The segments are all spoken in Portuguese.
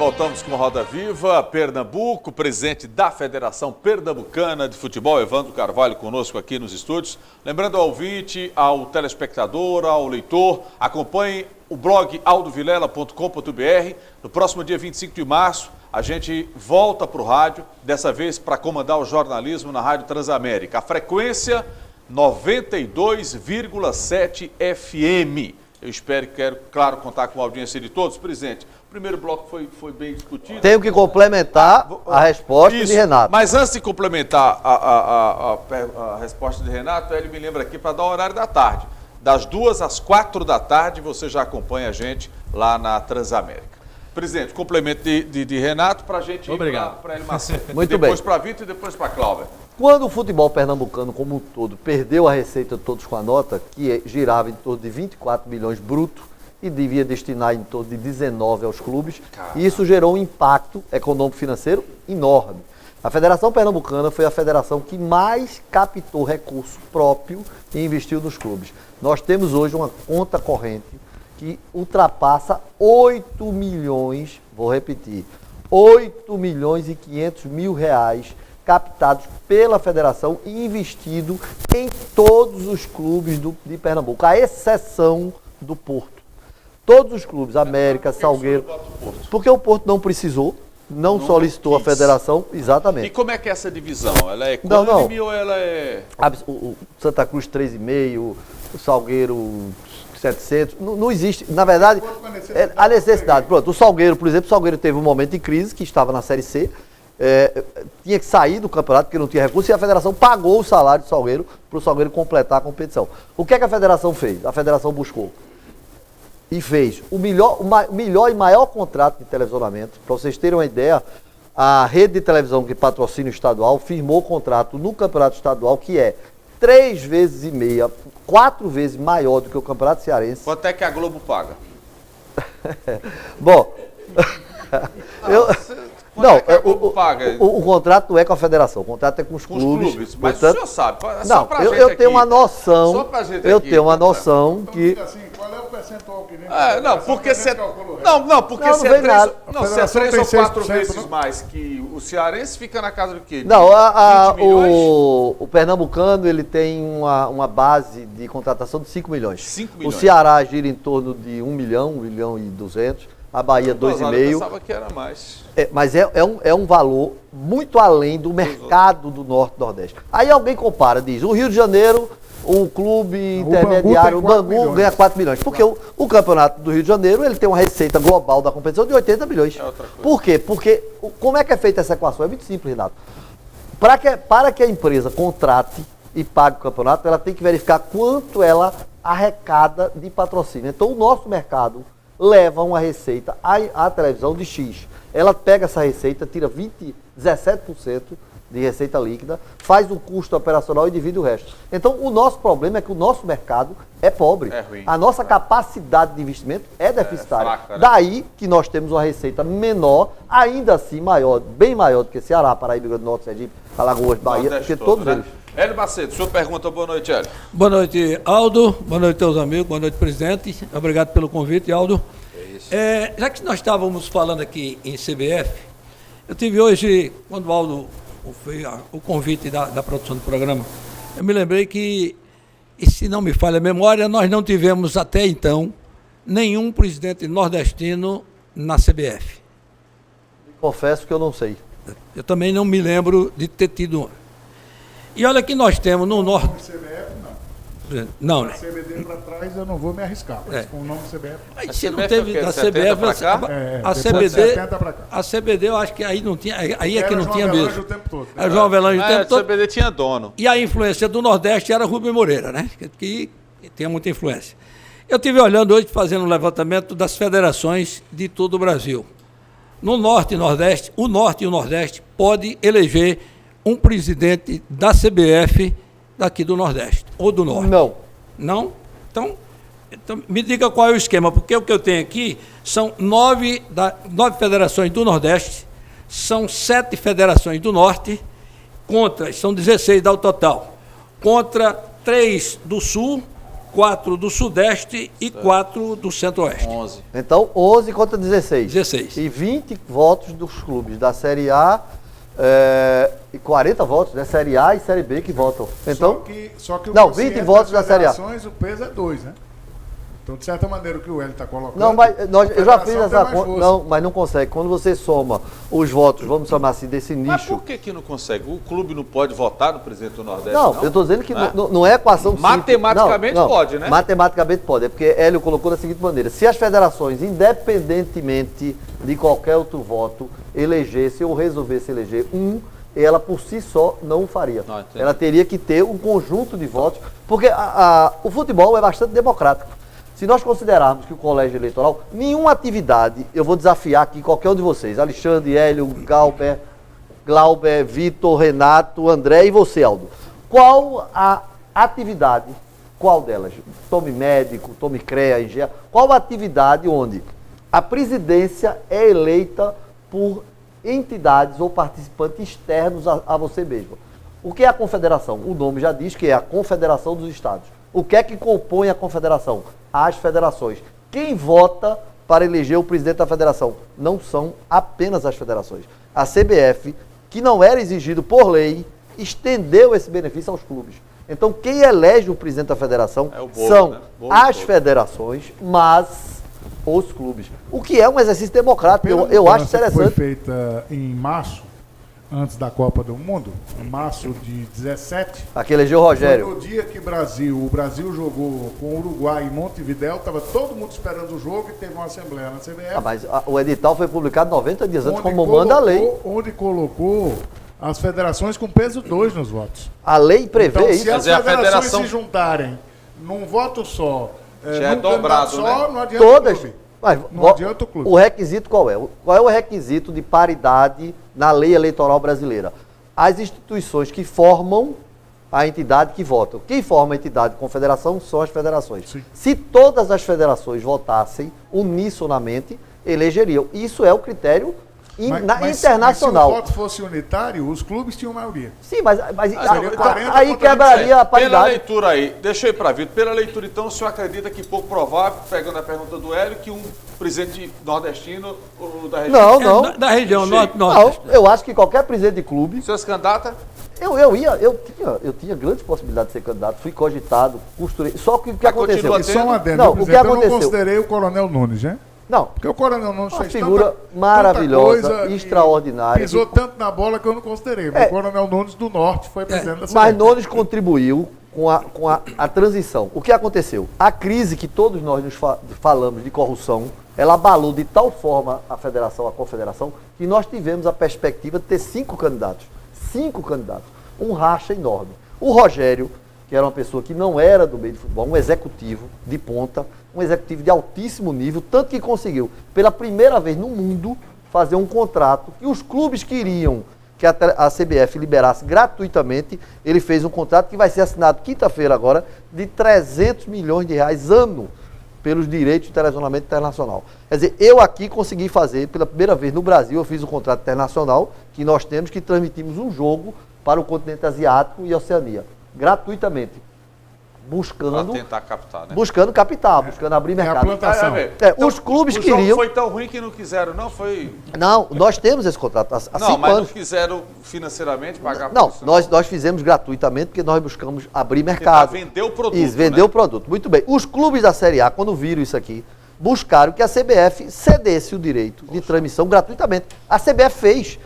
voltamos com Roda Viva, Pernambuco, presidente da Federação Pernambucana de Futebol, Evandro Carvalho, conosco aqui nos estúdios. Lembrando ao ouvinte, ao telespectador, ao leitor, acompanhe o blog aldovilela.com.br. No próximo dia 25 de março, a gente volta para o rádio, dessa vez para comandar o jornalismo na Rádio Transamérica. A frequência 92,7 FM. Eu espero e quero, claro, contar com a audiência de todos. Presidente, o primeiro bloco foi bem discutido. Tenho que complementar a resposta de Renato. Mas antes de complementar a resposta de Renato, ele me lembra aqui para dar o horário da tarde. Das 2 às 4 da tarde, você já acompanha a gente lá na Transamérica. Presidente, complemento de Renato para a gente ir para ele Macedo. Muito bem. Depois para Vitor e depois para Cláudia. Quando o futebol pernambucano como um todo perdeu a receita todos com a nota, que girava em torno de 24 milhões bruto e devia destinar em torno de 19 aos clubes, e isso gerou um impacto econômico-financeiro enorme. A Federação Pernambucana foi a federação que mais captou recurso próprio e investiu nos clubes. Nós temos hoje uma conta corrente que ultrapassa 8 milhões, vou repetir, 8 milhões e 500 mil reais captados pela federação e investido em todos os clubes de Pernambuco, à exceção do Porto. Todos os clubes, América, Salgueiro, porque o Porto não precisou, não solicitou a federação, exatamente. E como é que é essa divisão? Ela é econômica ou ela é... O Santa Cruz 3,5, o Salgueiro 700, não existe, na verdade, a necessidade. Pronto, o Salgueiro, por exemplo, o Salgueiro teve um momento de crise, que estava na Série C, tinha que sair do campeonato porque não tinha recurso e a federação pagou o salário do Salgueiro para o Salgueiro completar a competição. O que é que a federação fez? A federação buscou e fez o melhor e maior contrato de televisionamento. Para vocês terem uma ideia, a rede de televisão que patrocina o estadual firmou contrato no campeonato estadual que é 3 vezes e meia, 4 vezes maior do que o campeonato cearense. Quanto é que a Globo paga? Bom, o contrato é com a federação, o contrato é com os clubes. Mas portanto, o senhor sabe, não, eu tenho uma noção, que... Assim, qual é o percentual que vem? Porque se é 3 ou 4 vezes mais que o cearense, fica na casa do quê? Não, o pernambucano ele tem uma base de contratação de 5 milhões. 5 milhões. O Ceará gira em torno de 1 milhão, 1 milhão e 200. A Bahia 2,5. Eu pensava que era mais. Mas é um valor muito além do mercado do Norte e Nordeste. Aí alguém compara, diz, o Rio de Janeiro, o clube intermediário, o Bangu ganha 4 milhões. Porque o campeonato do Rio de Janeiro ele tem uma receita global da competição de 80 milhões. É outra coisa. Por quê? Porque como é que é feita essa equação? É muito simples, Renato. Para que a empresa contrate e pague o campeonato, ela tem que verificar quanto ela arrecada de patrocínio. Então o nosso mercado leva uma receita à televisão de X. Ela pega essa receita, tira 17% de receita líquida, faz o custo operacional e divide o resto. Então, o nosso problema é que o nosso mercado é pobre. É ruim. A nossa capacidade de investimento é deficitária. Fraca, né? Daí que nós temos uma receita menor, ainda assim maior, bem maior do que Ceará, Paraíba, Rio Grande do Norte, Sergipe, Alagoas, Bahia, porque todos eles. Hélio Macedo, sua pergunta, boa noite, Hélio. Boa noite, Aldo. Boa noite, teus amigos. Boa noite, presidente. Obrigado pelo convite, Aldo. Já que nós estávamos falando aqui em CBF, eu tive hoje, quando o Aldo fez o convite da produção do programa, eu me lembrei que, e se não me falha a memória, nós não tivemos até então nenhum presidente nordestino na CBF. Confesso que eu não sei. Eu também não me lembro de ter tido. E olha que nós temos no norte. CBF, não. Não, né? CBD para trás eu não vou me arriscar, mas com o nome CBF. Aí, A se não CBF teve é o quê? da 70 CBF, pra cá? a Depois de CBD, 70 pra cá. a CBD eu acho que aí não tinha, aí é que não João tinha Avelange mesmo. o tempo todo. Era João Avelange o tempo A todo. CBD tinha dono. E a influência do Nordeste era Rubem Moreira, né? Que tinha muita influência. Eu estive olhando hoje, fazendo um levantamento das federações de todo o Brasil. No Norte e Nordeste, o Norte e o Nordeste pode eleger um presidente da CBF daqui do Nordeste ou do Norte. Não. Não? Então, me diga qual é o esquema, porque o que eu tenho aqui são 9 federações do Nordeste, são 7 federações do Norte, são 16 ao total, contra 3 do Sul 4 do Sudeste e 4 do Centro-Oeste. 11. Então, 11 contra 16. 16. E 20 votos dos clubes da Série A e 40 votos, né? Série A e Série B que votam. Então, só que o não, quociente 20 votos das da Série A. federações, o peso é 2, né? Então, de certa maneira, o que o Hélio está colocando... Não, mas eu já fiz a federação essa tem mais conta. força. Não, mas não consegue. Quando você soma os votos, vamos chamar assim, desse Mas nicho. por que não consegue? O clube não pode votar no presidente do Nordeste, Não, não? eu estou dizendo que Né? não é equação simples. Matematicamente pode, né? Matematicamente pode. É porque Hélio colocou da seguinte maneira: se as federações, independentemente de qualquer outro voto, elegessem ou resolvessem eleger ela por si só não o faria. Não, entendi. Ela teria que ter um conjunto de votos, porque o futebol é bastante democrático. Se nós considerarmos que o colégio eleitoral, nenhuma atividade, eu vou desafiar aqui qualquer um de vocês, Alexandre, Hélio, Glauber, Vitor, Renato, André e você, Aldo. Qual a atividade, qual delas? Tome médico, tome CREA, engenheiro, qual a atividade onde a presidência é eleita por entidades ou participantes externos a você mesmo? O que é a confederação? O nome já diz que é a Confederação dos Estados. O que é que compõe a confederação? As federações. Quem vota para eleger o presidente da federação? Não são apenas as federações. A CBF, que não era exigido por lei, estendeu esse benefício aos clubes. Então, quem elege o presidente da federação É o bolo, são né? Bolo as todo. federações, mas os clubes. O que é um exercício democrático. Pela Eu acho mudança que interessante. foi feita em março, antes da Copa do Mundo, em março de 17, Aqui elegeu o foi Rogério. no dia que o Brasil jogou com o Uruguai em Montevidéu, estava todo mundo esperando o jogo e teve uma assembleia na CBF. Mas o edital foi publicado 90 dias antes, onde como manda a lei. Onde colocou as federações com peso 2 nos votos. A lei prevê Então, isso. se as dizer, a federações federação- se juntarem num voto só, Já é num dobrado, candidato só, né? não adianta Todas. o clube. Mas, Não adianta o clube. O requisito qual é? Qual é o requisito de paridade na lei eleitoral brasileira? As instituições que formam a entidade que votam. Quem forma a entidade confederação são as federações. Sim. Se todas as federações votassem unissonamente, elegeriam. Isso é o critério internacional. Mas se o voto fosse unitário, os clubes tinham maioria. Sim, mas seria 40 aí contra quebraria 27. a Pela paridade. leitura aí, deixa eu ir para Vitor. Pela leitura, então, o senhor acredita que pouco provável, pegando a pergunta do Hélio, que um presidente nordestino ou da região... Não. Da região Chega. norte. Não, eu acho que qualquer presidente de clube. O senhor se candidata? Eu tinha grandes possibilidades de ser candidato, fui cogitado, costurei. Só que o que Mas aconteceu? continua E só um adendo, Não, viu, o que presidente? Eu não aconteceu? considerei o Coronel Nunes, né? Não, Porque o Coronel Nunes uma fez figura tanta maravilhosa, coisa e extraordinária. Pisou tanto na bola que eu não considerei. Mas É. o Coronel Nunes do Norte foi presidente da Mas CBF. Nunes contribuiu com a transição. O que aconteceu? A crise que todos nós nos falamos de corrupção, ela abalou de tal forma a federação, a confederação, que nós tivemos a perspectiva de ter 5 candidatos. 5 candidatos. Um racha enorme. O Rogério, que era uma pessoa que não era do meio de futebol, um executivo de ponta, um executivo de altíssimo nível, tanto que conseguiu, pela primeira vez no mundo, fazer um contrato que os clubes queriam que a CBF liberasse gratuitamente. Ele fez um contrato que vai ser assinado quinta-feira agora, de 300 milhões de reais ano, pelos direitos de televisionamento internacional. Quer dizer, eu aqui consegui fazer, pela primeira vez no Brasil, eu fiz um contrato internacional, que nós temos, que transmitimos um jogo para o continente asiático e Oceania, gratuitamente. Para Buscando tentar captar, né? capital, buscando abrir É a mercado. plantação. Os clubes o jogo queriam... foi tão ruim que não quiseram, não foi... Não, nós temos esse contrato há 5 Não, mas anos. não quiseram financeiramente pagar por Não, isso, nós fizemos gratuitamente porque nós buscamos abrir Tentar mercado. vender o produto, Isso, vender né? o produto. Muito bem. Os clubes da Série A, quando viram isso aqui, buscaram que a CBF cedesse o direito de transmissão gratuitamente. A CBF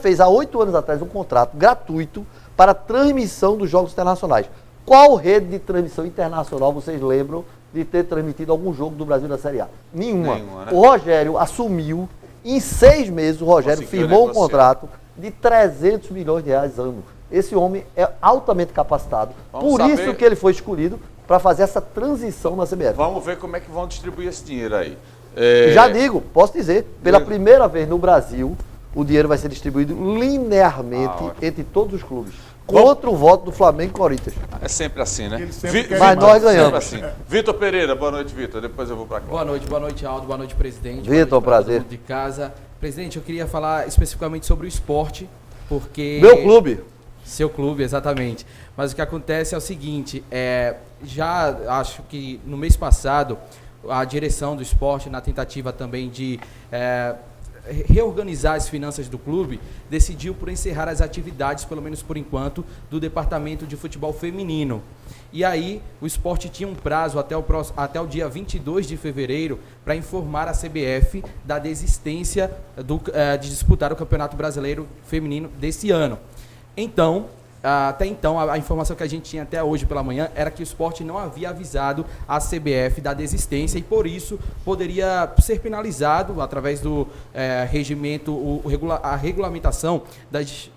fez há 8 anos atrás um contrato gratuito para transmissão dos jogos internacionais. Qual rede de transmissão internacional vocês lembram de ter transmitido algum jogo do Brasil da Série A? Nenhuma. Nenhuma, né? O Rogério assumiu, em 6 meses o Rogério Conseguiu firmou um negociar. contrato de 300 milhões de reais ano. Esse homem é altamente capacitado. Vamos Por saber- isso que ele foi escolhido para fazer essa transição na CBF. Vamos ver como é que vão distribuir esse dinheiro aí. Já digo, posso dizer, pela Beleza. primeira vez no Brasil, o dinheiro vai ser distribuído linearmente ótimo. entre todos os clubes. Contra o voto do Flamengo e Corinthians. É sempre assim, né? Eles sempre querem Mas mais. nós ganhamos. Sempre assim. Vitor Pereira, boa noite, Vitor. Depois eu vou para cá. Boa noite, Aldo. Boa noite, presidente. Vitor, Boa noite pra prazer. todo mundo de casa. Presidente, eu queria falar especificamente sobre o esporte, porque... Meu clube. Seu clube, exatamente. Mas o que acontece é o seguinte, já acho que no mês passado, a direção do esporte, na tentativa também de reorganizar as finanças do clube, decidiu por encerrar as atividades, pelo menos por enquanto, do departamento de futebol feminino. E aí, o esporte tinha um prazo até o dia 22 de fevereiro para informar a CBF da desistência de disputar o Campeonato Brasileiro Feminino desse ano. Então, até então, a informação que a gente tinha até hoje pela manhã era que o esporte não havia avisado a CBF da desistência e, por isso, poderia ser penalizado através do regimento, a regulamentação das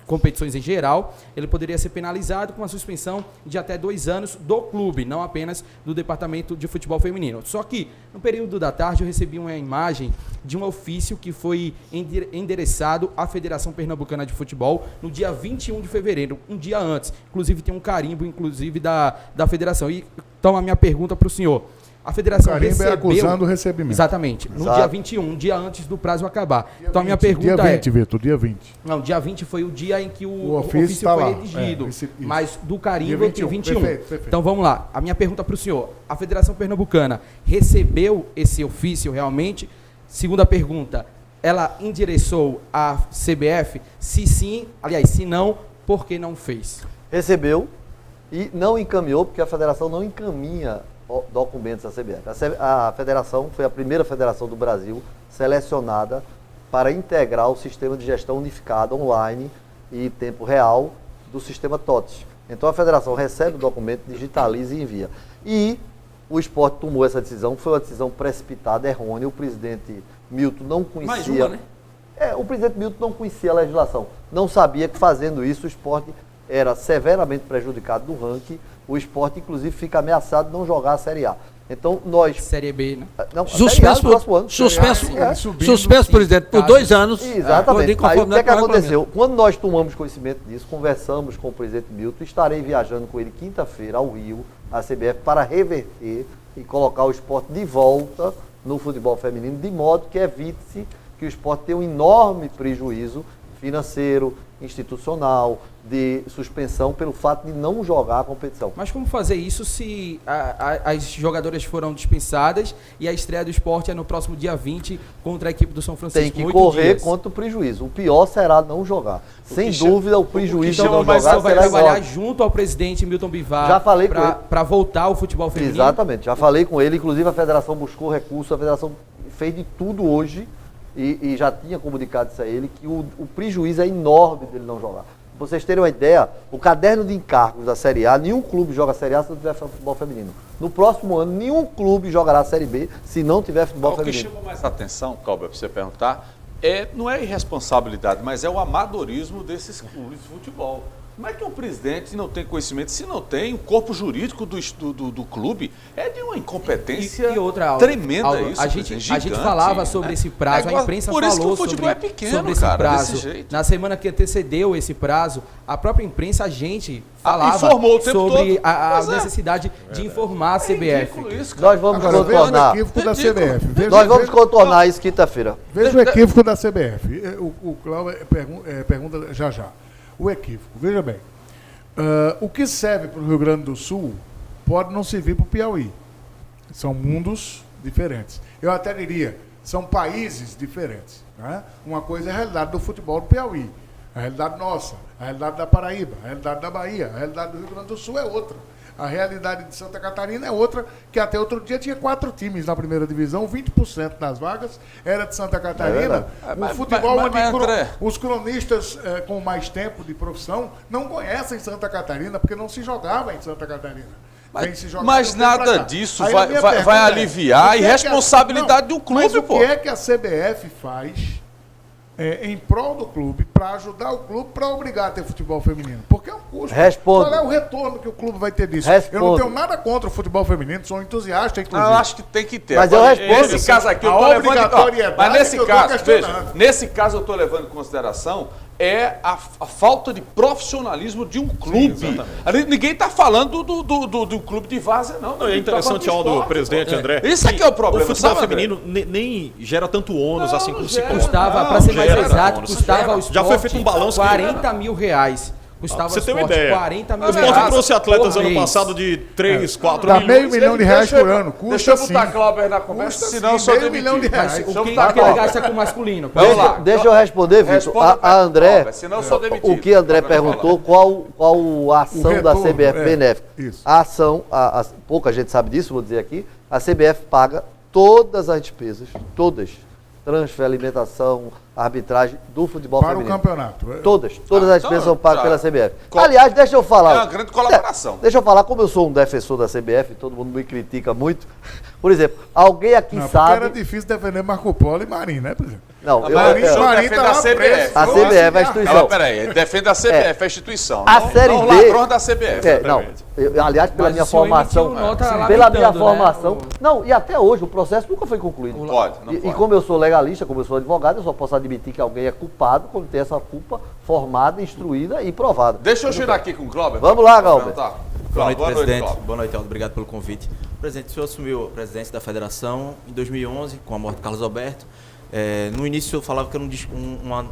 competições em geral. Ele poderia ser penalizado com uma suspensão de até 2 anos do clube, não apenas do departamento de futebol feminino. Só que, no período da tarde, eu recebi uma imagem de um ofício que foi endereçado à Federação Pernambucana de Futebol no dia 21 de fevereiro, um dia antes. Inclusive, tem um carimbo, da federação. E, então, a minha pergunta para o senhor: a federação recebeu... acusando o recebimento. Exatamente. No dia 21, um dia antes do prazo acabar. Então, a minha pergunta dia 20, Vitor, dia 20. Não, dia 20 foi o dia em que o ofício foi lá, redigido. Mas do carimbo dia 21. Perfeito. Então, vamos lá. A minha pergunta para o senhor: a Federação Pernambucana recebeu esse ofício realmente? Segunda pergunta: ela endereçou à CBF? Se sim, aliás, se não, por que não fez? Recebeu e não encaminhou, porque a federação não encaminha documentos à CBF. A federação foi a primeira federação do Brasil selecionada para integrar o sistema de gestão unificado online e em tempo real do sistema TOTS. Então a federação recebe o documento, digitaliza e envia. E o esporte tomou essa decisão, foi uma decisão precipitada, errônea. O presidente Milton não conhecia... Mais uma, né? O presidente Milton não conhecia a legislação. Não sabia que fazendo isso o esporte era severamente prejudicado no ranking. O esporte, inclusive, fica ameaçado de não jogar a Série A. Então, nós... Série B, né? Não, suspenso, próximo ano. Suspenso, presidente, por 2 anos. Exatamente. Aí, o que é que aconteceu? Quando nós tomamos conhecimento disso, conversamos com o presidente Milton, estarei viajando com ele quinta-feira ao Rio, à CBF, para reverter e colocar o esporte de volta no futebol feminino, de modo que evite-se que o esporte tenha um enorme prejuízo financeiro, institucional, de suspensão pelo fato de não jogar a competição. Mas como fazer isso se as jogadoras foram dispensadas e a estreia do esporte é no próximo dia 20 contra a equipe do São Francisco? Tem que correr contra o prejuízo. O pior será não jogar. Sem dúvida, o prejuízo de não jogar será vai trabalhar junto ao presidente Milton Bivar. Já falei com ele para voltar ao futebol feminino. Exatamente, já falei com ele. Inclusive, a federação buscou recurso, a federação fez de tudo hoje e já tinha comunicado isso a ele, que o prejuízo é enorme dele não jogar. Pra vocês terem uma ideia, o caderno de encargos da Série A, nenhum clube joga a Série A se não tiver futebol feminino. No próximo ano, nenhum clube jogará a Série B se não tiver futebol feminino. O que chama mais atenção, Cláudio, para você perguntar, não é irresponsabilidade, mas é o amadorismo desses clubes de futebol. Como é que um presidente não tem conhecimento, se não tem, o corpo jurídico do clube é de uma incompetência tremenda isso. A gente falava sobre esse prazo, a imprensa falou sobre esse prazo. Na semana que antecedeu esse prazo, a própria imprensa, a gente falava sobre a necessidade de informar a CBF. Nós vamos contornar. Nós vamos contornar isso quinta-feira. Veja o equívoco da CBF. O Cláudio pergunta já. O equívoco. Veja bem, o que serve para o Rio Grande do Sul pode não servir para o Piauí. São mundos diferentes. Eu até diria, são países diferentes. Né? Uma coisa é a realidade do futebol do Piauí, a realidade nossa, a realidade da Paraíba, a realidade da Bahia, a realidade do Rio Grande do Sul é outra. A realidade de Santa Catarina é outra, que até outro dia tinha 4 times na primeira divisão, 20% das vagas era de Santa Catarina. O futebol onde os cronistas com mais tempo de profissão não conhecem Santa Catarina, porque não se jogava em Santa Catarina. Mas nada disso vai aliviar a irresponsabilidade do clube, mas o que é que a CBF faz em prol do clube, para ajudar o clube, para obrigar a ter futebol feminino? Porque é um custo. Responde. Qual é o retorno que o clube vai ter disso? Eu não tenho nada contra o futebol feminino, sou entusiasta, inclusive. Eu acho que tem que ter. Mas eu respondo. Nesse caso aqui, eu estou levando... Mas nesse caso eu estou levando em consideração a falta de profissionalismo de um clube. Sim, ninguém está falando do clube de várzea, não. É interessante, Aldo, presidente André. Isso aqui é o problema. O futebol feminino nem gera tanto ônus assim como se custava, para ser mais exato, custava ao esporte já foi feito um balanço 40 mil reais. Custava Você tem uma Sport ideia. 40 mil O Sport reais trouxe atletas por ano mês. passado de 3, 4 Dá milhões. meio milhão de reais por ano. Custa Deixa eu botar sim. Cláudio na conversa, Custa senão eu sim, sou meio milhão de demitido. reais. Mas o Deixa eu que botar que ele Cláudio. gasta com masculino? Vamos lá. Deixa eu responder, Vitor. Responda A André, Cláudio, senão eu sou demitido. o que André Cláudio vai perguntou, qual a ação da retorno, CBF benéfica. isso. A ação, pouca gente sabe disso, vou dizer aqui, a CBF paga todas as despesas, todas, transfer, alimentação, arbitragem do futebol Para o feminino. campeonato. Todas as então, despesas são pagas já. pela CBF. Co- Aliás, deixa eu falar. É uma grande colaboração. Deixa eu falar, como eu sou um defensor da CBF, todo mundo me critica muito. Por exemplo, alguém aqui Não, porque sabe. era difícil defender Marco Polo e Marinho, né, presidente? Não, Mas eu, Marinho eu- só Marinho defende tá a lá CBF. preso. a CBF é a instituição. Não, peraí, ele defende a CBF, a instituição. A não, Série não D- os ladrões da CBF. Não, aliás, pela Mas minha o senhor formação. emitiu nota pela lamentando, minha né, formação. o- Não, e até hoje o processo nunca foi concluído. Pode, não E pode. como eu sou legalista, como eu sou advogado, eu só posso admitir que alguém é culpado quando tem essa culpa formada, instruída e provada. Deixa eu girar aqui com o Glauber. Vamos lá, Glauber. Tá. Boa noite, presidente. Glauber. Boa noite, Aldo. Obrigado pelo convite. Presidente, o senhor assumiu a presidência da federação em 2011, com a morte de Carlos Alberto. No início, o senhor falava que era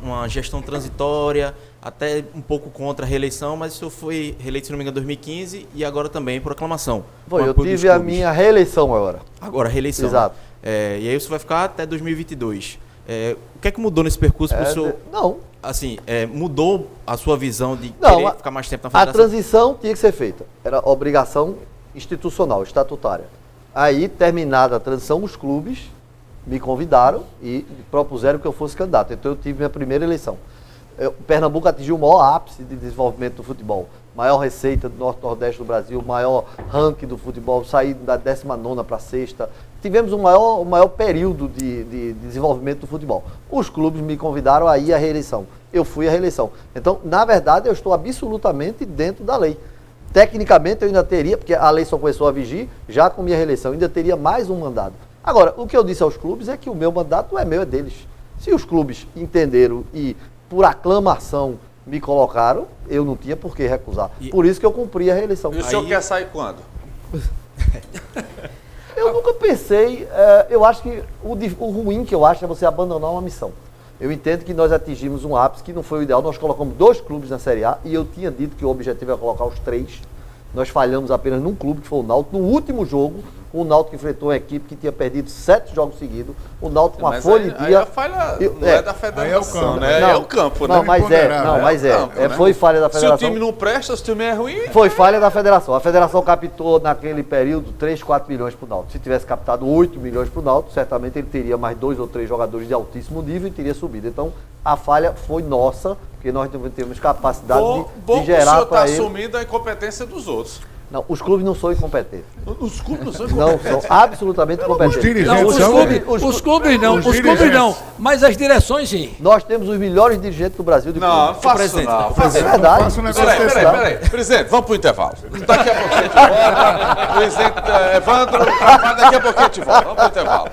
uma gestão transitória, até um pouco contra a reeleição, mas o senhor foi reeleito, se não me engano, em 2015 e agora também por aclamação. Foi, com eu apoio dos tive a clubes. minha reeleição agora. Agora, a reeleição. Exato. E aí o senhor vai ficar até 2022. O que é que mudou nesse percurso para o senhor? Não, Assim, mudou a sua visão de Não, querer a- ficar mais tempo na a federação? transição tinha que ser feita. Era obrigação institucional, estatutária. Aí, terminada a transição, os clubes me convidaram e propuseram que eu fosse candidato. Então, eu tive minha primeira eleição. Pernambuco atingiu o maior ápice de desenvolvimento do futebol. Maior receita do Norte-Nordeste do Brasil, maior ranking do futebol, saí da 19ª para a 6ª. Tivemos o maior período de desenvolvimento do futebol. Os clubes me convidaram a ir à reeleição. Eu fui à reeleição. Então, na verdade, eu estou absolutamente dentro da lei. Tecnicamente, eu ainda teria, porque a lei só começou a vigir, já com minha reeleição, ainda teria mais um mandato. Agora, o que eu disse aos clubes é que o meu mandato não é meu, é deles. Se os clubes entenderam e, por aclamação, me colocaram, eu não tinha por que recusar. Por isso que eu cumpri a reeleição. E o senhor quer sair quando? Eu nunca pensei, eu acho que o ruim que eu acho é você abandonar uma missão. Eu entendo que nós atingimos um ápice que não foi o ideal. Nós colocamos 2 clubes na Série A e eu tinha dito que o objetivo era colocar os 3. Nós falhamos apenas num clube, que foi o Náutico. No último jogo, o Náutico enfrentou uma equipe que tinha perdido 7 jogos seguidos. O Náutico com a Mas folha aí de dia. a falha Eu- não é é. da Aí é o federação, campo. né? Não, É o campo, né? Não, mas Imponderável. campo, foi falha da Se o federação. time não presta, se o time é ruim... Foi falha da federação. A federação captou naquele período 3, 4 milhões para o Náutico. Se tivesse captado 8 milhões para o Náutico, certamente ele teria mais 2 ou 3 jogadores de altíssimo nível e teria subido. Então, a falha foi nossa, porque nós não temos capacidade Bom de que o senhor gerar está para ele. assumindo a incompetência dos outros. Não, os clubes não são incompetentes. Os clubes não são Não, incompetentes. são absolutamente incompetentes. dirigentes Não, os são- clubes, os- os clubes não, os os clubes dirigentes. não, mas as direções sim. Nós temos os melhores dirigentes do Brasil de Não, não clube. faça isso presidente, não. o Faça É isso. verdade. Faça um negócio desse, Peraí. Presidente, vamos pro intervalo. Daqui a pouco a gente volta. Presidente Evandro, daqui a pouco a gente volta. Vamos pro intervalo.